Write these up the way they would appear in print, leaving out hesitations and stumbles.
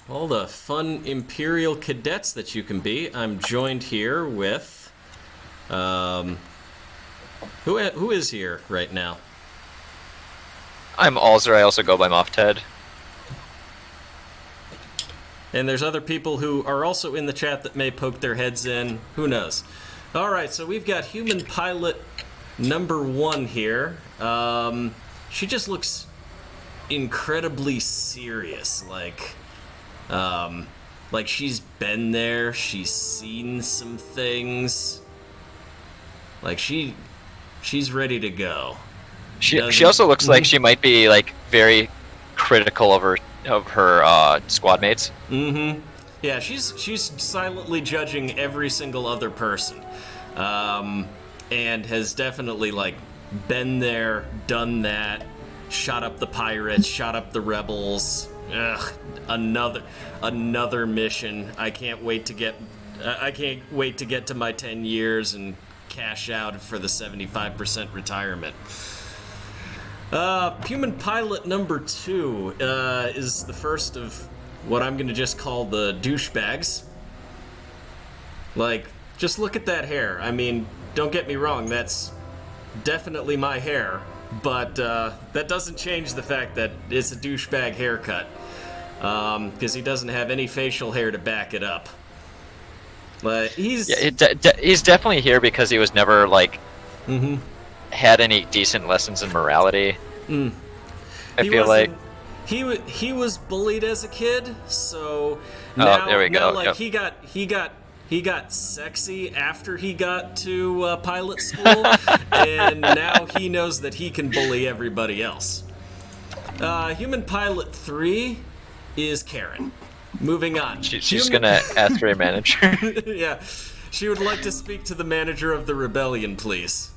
All the fun Imperial cadets that you can be. I'm joined here with, who is here right now? I'm Alzer. I also go by Moff Ted. And there's other people who are also in the chat that may poke their heads in. Who knows? All right, so we've got human pilot number 1 here. She just looks incredibly serious, like she's been there, she's seen some things. Like she's ready to go. She also looks like she might be like very critical of her squad mates. Mm-hmm. Yeah, she's silently judging every single other person, and has definitely like been there, done that, shot up the pirates, shot up the rebels. Ugh, another mission. I can't wait to get to my 10 years and cash out for the 75% retirement. Human pilot number 2 is the first of what I'm gonna just call the douchebags. Like, just look at that hair. I mean, don't get me wrong, that's definitely my hair, but that doesn't change the fact that it's a douchebag haircut, because he doesn't have any facial hair to back it up. But he's definitely here because he was never like had any decent lessons in morality. I feel like he was bullied as a kid, so now, there we go. Like, yep. he got sexy after he got to pilot school, and now he knows that he can bully everybody else. Human pilot 3 is Karen. Moving on. She's gonna ask for a manager. Yeah, she would like to speak to the manager of the rebellion, please.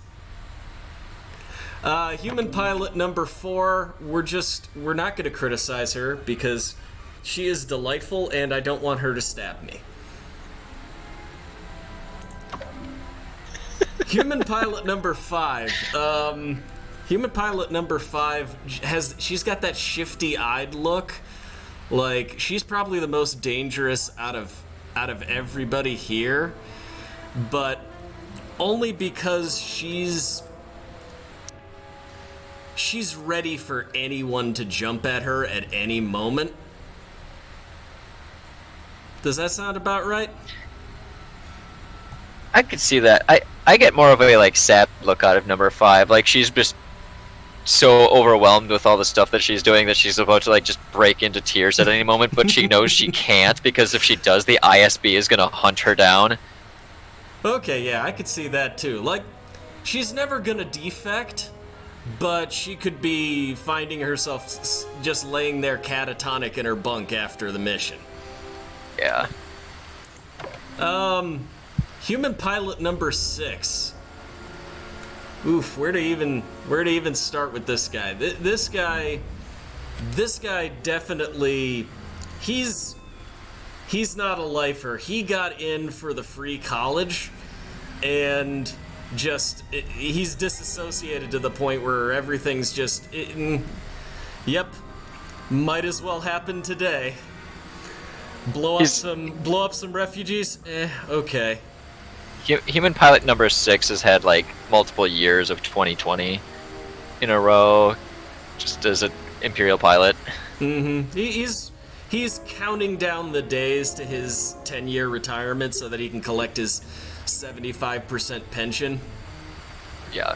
Human pilot number 4, we're not going to criticize her because she is delightful and I don't want her to stab me. Human pilot number 5. Human pilot number 5 she's got that shifty-eyed look. Like, she's probably the most dangerous out of everybody here, but only because she's ready for anyone to jump at her at any moment. Does that sound about right? I could see that. I get more of a like sad look out of number 5. Like, she's just so overwhelmed with all the stuff that she's doing that she's about to like just break into tears at any moment, but she knows she can't because if she does, the ISB is gonna hunt her down. Okay, yeah, I could see that too. Like, she's never gonna defect, but she could be finding herself just laying there catatonic in her bunk after the mission. Yeah. Human pilot number 6. Oof, where to even start with this guy? This guy definitely, he's not a lifer. He got in for the free college, and he's disassociated to the point where everything's just, yep, might as well happen today. Blow up some refugees? Okay. Human pilot number 6 has had like multiple years of 2020 in a row, just as an Imperial pilot. He's counting down the days to his 10-year retirement so that he can collect his 75% pension. Yeah.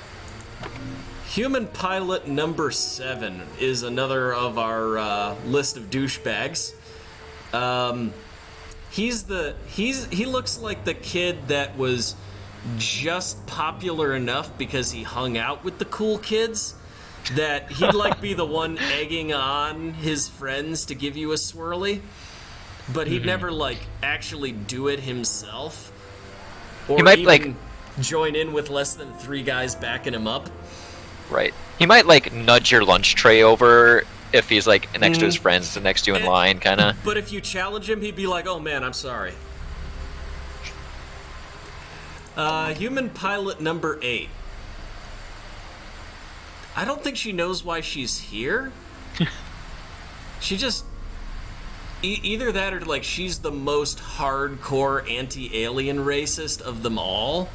Human pilot number 7 is another of our list of douchebags. He looks like the kid that was just popular enough because he hung out with the cool kids that he'd like be the one egging on his friends to give you a swirly, but he'd never like actually do it himself, or he might even join in with less than 3 guys backing him up. Right. He might like nudge your lunch tray over if he's like next to his friends, next to you in line, kind of. But if you challenge him, he'd be like, "Oh man, I'm sorry." Human pilot number 8. I don't think she knows why she's here. She just either that or like she's the most hardcore anti-alien racist of them all,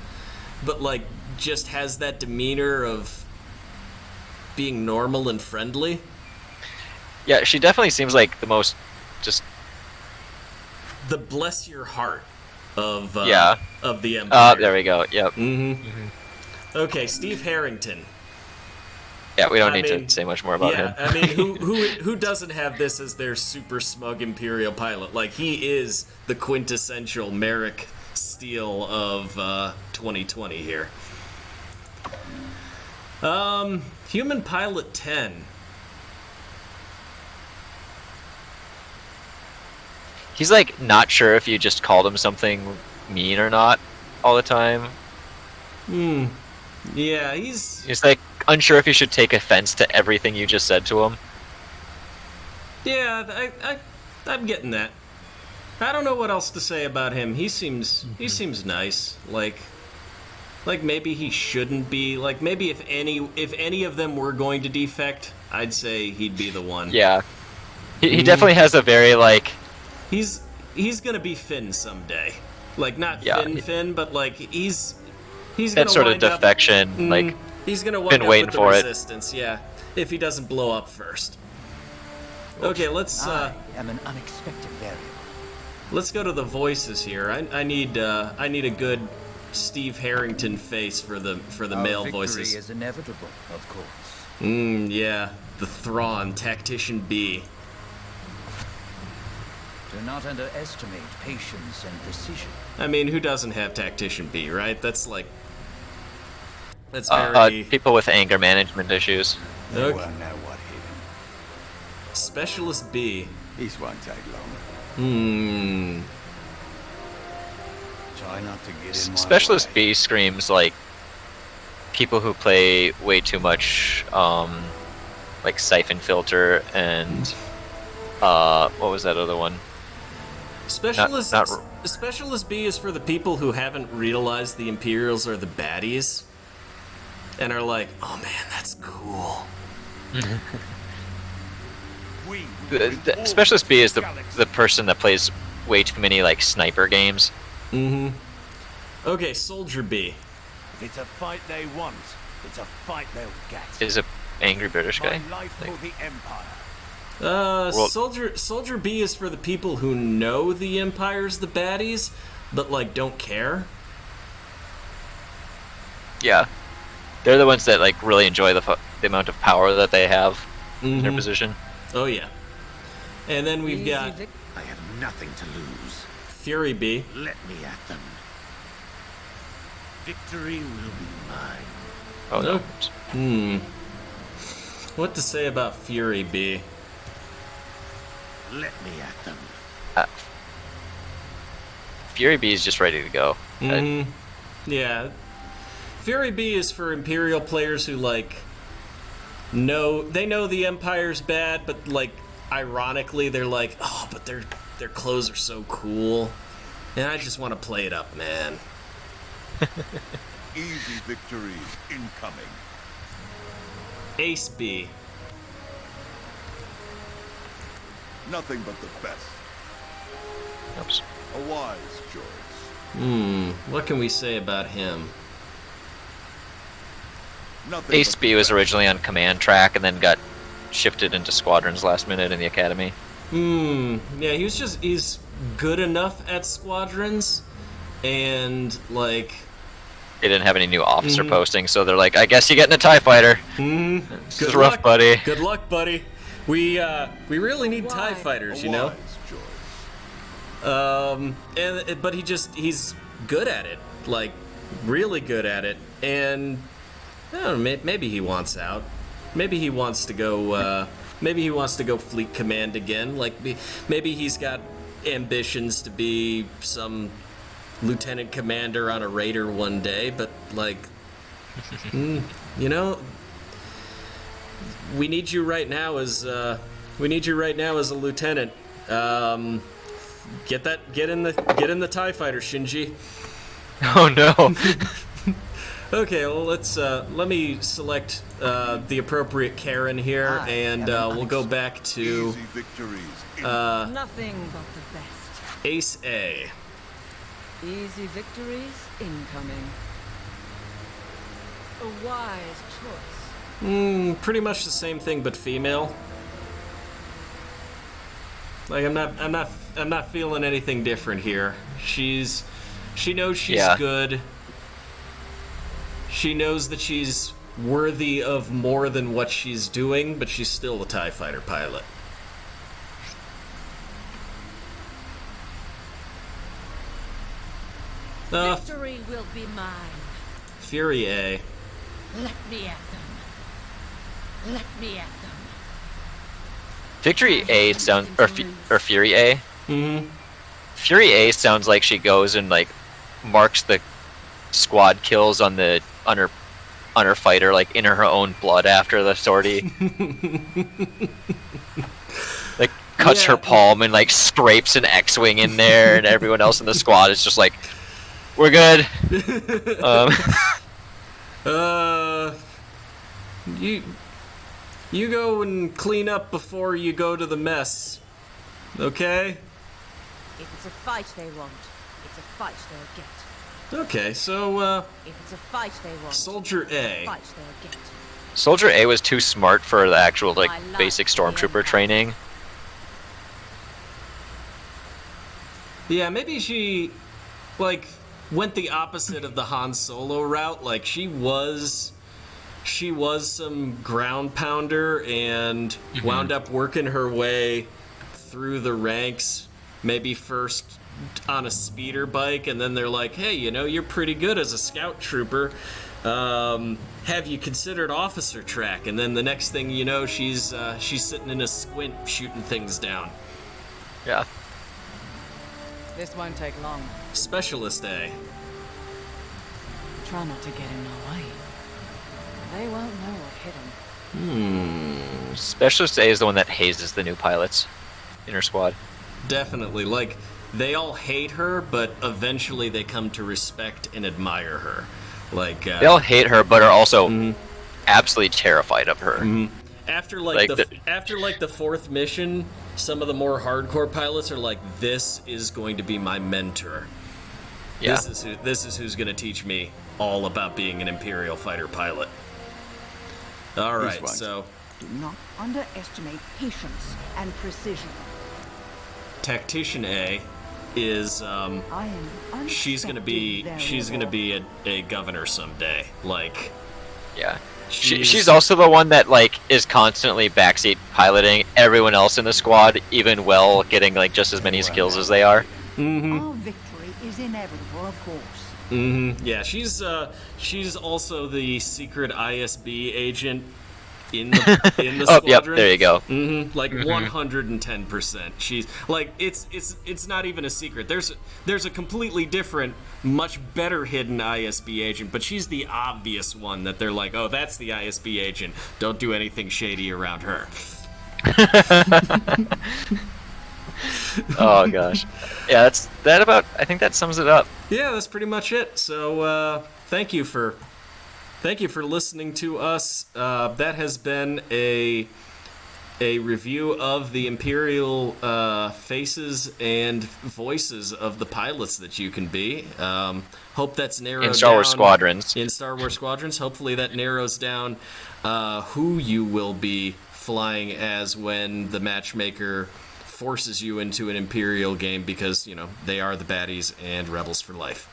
but like just has that demeanor of being normal and friendly. Yeah, she definitely seems like the most just the bless your heart of of the Empire. There we go. Yep. Okay, Steve Harrington. Yeah, we don't need to say much more about him. I mean, who doesn't have this as their super smug Imperial pilot? Like, he is the quintessential Merrick Steele of 2020 here. Human Pilot 10. He's like not sure if you just called him something mean or not all the time. Yeah, he's like unsure if you should take offense to everything you just said to him. Yeah, I'm getting that. I don't know what else to say about him. He seems nice. Like maybe he shouldn't be. Like maybe if any of them were going to defect, I'd say he'd be the one. Yeah, he definitely has a very like. He's gonna be Finn someday. Like not Finn, but like he's that gonna sort of wind up, defection. Like he's gonna wind been up waiting with the for it. Resistance. Yeah, if he doesn't blow up first. Okay, let's. I am an unexpected variable. Let's go to the voices here. I need a good Steve Harrington face for the male voices. Victory is inevitable, of course. Yeah, the Thrawn, Tactician B. Do not underestimate patience and precision. I mean, who doesn't have Tactician B, right? That's very... people with anger management issues. They won't know what hit him. Specialist B. This won't take long. Try not to get in my Specialist way. B screams like people who play way too much, like Siphon Filter and what was that other one? Specialist Specialist B is for the people who haven't realized the Imperials are the baddies and are like, oh man, that's cool. The Specialist B is the person that plays way too many like sniper games. Okay, Soldier B. If it's a fight they want, it's a fight they'll get. Is a angry British guy. My life for the Empire. Soldier B is for the people who know the Empire's the baddies, but like don't care. Yeah, they're the ones that like really enjoy the amount of power that they have in their position. Oh yeah. And then we've got I have nothing to lose. Fury B. Let me at them. Victory will be mine. Oh no. What to say about Fury B? Let me at them. Fury B is just ready to go. Yeah. Fury B is for Imperial players who like know the Empire's bad, but like ironically they're like, oh, but their clothes are so cool, and I just want to play it up, man. Easy victory incoming. Ace B. Nothing but the best. Oops. A wise choice. What can we say about him? Nothing Ace but B the was best. originally on command track and then got shifted into Squadrons last minute in the academy. Yeah, he's good enough at Squadrons, and like They didn't have any new officer postings, so they're like, I guess you get in a TIE fighter. This is rough, buddy. Good luck, buddy. We really need TIE fighters, A you know. wise choice. But he's good at it, like really good at it, and I don't know, maybe he wants out. Maybe he wants to go. Maybe he wants to go fleet command again. Like maybe he's got ambitions to be some lieutenant commander on a raider one day. But like, you know, we need you right now as a lieutenant. Get in the TIE fighter, Shinji. Oh no. Okay, well let me select the appropriate Karen here, and we'll go back to Easy victories. Nothing but the best. Ace A. Easy victories incoming. A wise choice. Pretty much the same thing, but female. Like I'm not feeling anything different here. She knows she's Yeah. good. She knows that she's worthy of more than what she's doing, but she's still a TIE fighter pilot. Victory will be mine. Fury A. Let me at them. Let me at them. Victory A sounds, or Fury A. Mm-hmm. Fury A sounds like she goes and like marks the squad kills on her fighter, like in her own blood after the sortie. Like cuts her palm and like scrapes an X-wing in there, and everyone else in the squad is just like, "We're good." You go and clean up before you go to the mess, okay? If it's a fight they want, it's a fight they'll get. Okay, so If it's a fight they want, Soldier it's a A. fight they'll get. Soldier A was too smart for the actual like My life basic is the stormtrooper Empire. training. Yeah, maybe she like went the opposite of the Han Solo route. Like she was some ground pounder and wound up working her way through the ranks, maybe first on a speeder bike, and then they're like, hey, you know, you're pretty good as a scout trooper. Have you considered officer track? And then the next thing you know, she's sitting in a squint shooting things down. Yeah. This won't take long. Specialist A. Try not to get in my way. They won't know what hit them. Specialist A is the one that hazes the new pilots in her squad. Definitely. Like, they all hate her, but eventually they come to respect and admire her. Like, They all hate her, but are also absolutely terrified of her. after like after the fourth mission, some of the more hardcore pilots are like, this is going to be my mentor. Yeah. This is who's going to teach me all about being an Imperial fighter pilot. All right, right. so Do not underestimate patience and precision. Tactician A is I am she's gonna be a governor someday. Like, Yeah. she's She's also the one that like is constantly backseat piloting everyone else in the squad, even while getting like just as many skills as they are. Our victory is inevitable, of course. Yeah, she's also the secret ISB agent in the Oh, squadron. yep, there you go. Like 110%. She's like it's not even a secret. There's a completely different, much better hidden ISB agent, but she's the obvious one that they're like, oh, that's the ISB agent. Don't do anything shady around her. Oh gosh. Yeah, I think that sums it up. Yeah, that's pretty much it. So thank you for listening to us. That has been a review of the Imperial faces and voices of the pilots that you can be. Hope that's narrowed down. In Star Wars Squadrons. In Star Wars Squadrons. Hopefully that narrows down who you will be flying as when the matchmaker forces you into an Imperial game, because, you know, they are the baddies and rebels for life.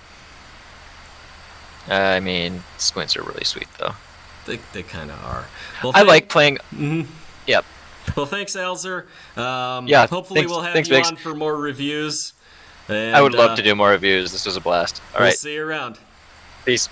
I mean, squints are really sweet though. They kind of are. Well, I like playing. Yep. Well, thanks, Alzer. Yeah, Hopefully thanks- we'll have thanks, you Biggs. on for more reviews. And, I would love to do more reviews. This was a blast. All We'll right. see you around. Peace.